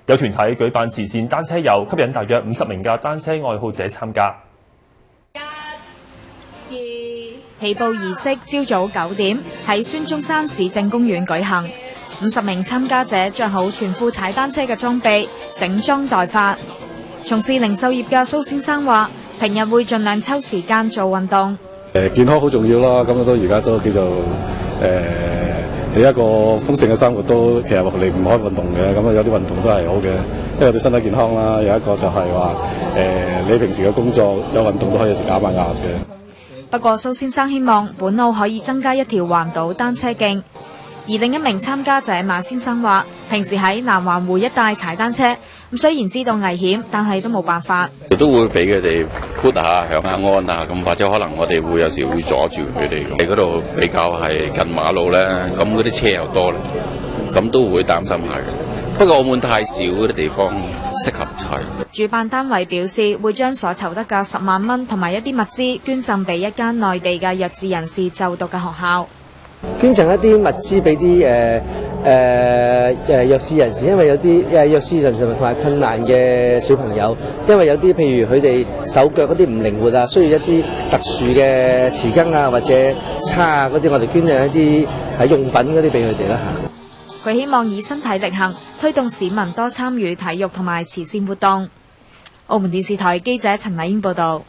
有團體舉辦慈善單車遊，吸引大約50名嘅單車愛好者參加。起步儀式朝早9點喺孫中山市政公園舉行，50名參加者着好全副踩單車嘅裝備，整裝待發。從事零售業嘅蘇先生話：平日會盡量抽時間做運動。健康好重要啦，咁而家都叫做喺一個豐盛嘅生活都其實離唔開運動嘅，咁有啲運動都係好嘅，因為對身體健康啦。有一個就係話你平時嘅工作有運動都可以減下壓嘅。不過蘇先生希望本澳可以增加一條環島單車徑。而另一名參加者馬先生話：平時喺南環湖一帶踩單車，咁雖然知道危險，但係都冇辦法。都會俾佢哋撥下響下安啊，咁或者可能我哋會有時會阻住佢哋。喺嗰度比較係近馬路咧，咁嗰啲車又多咧，咁都會擔心下嘅。不過澳門太少嗰啲地方適合踩。主辦單位表示會將所籌得嘅10萬蚊同埋一啲物資捐贈俾一間內地嘅弱智人士就讀嘅學校。捐贈一啲物資俾啲弱智人士，因為有啲弱智人士同埋困難嘅小朋友，因為有啲譬如佢哋手腳嗰啲唔靈活啊，需要一啲特殊嘅匙羹啊或者叉啊嗰啲，我哋捐贈一啲用品嗰啲俾佢哋啦嚇。佢希望以身體力行，推動市民多參與體育同埋慈善活動。澳門電視台記者陳麗英報導。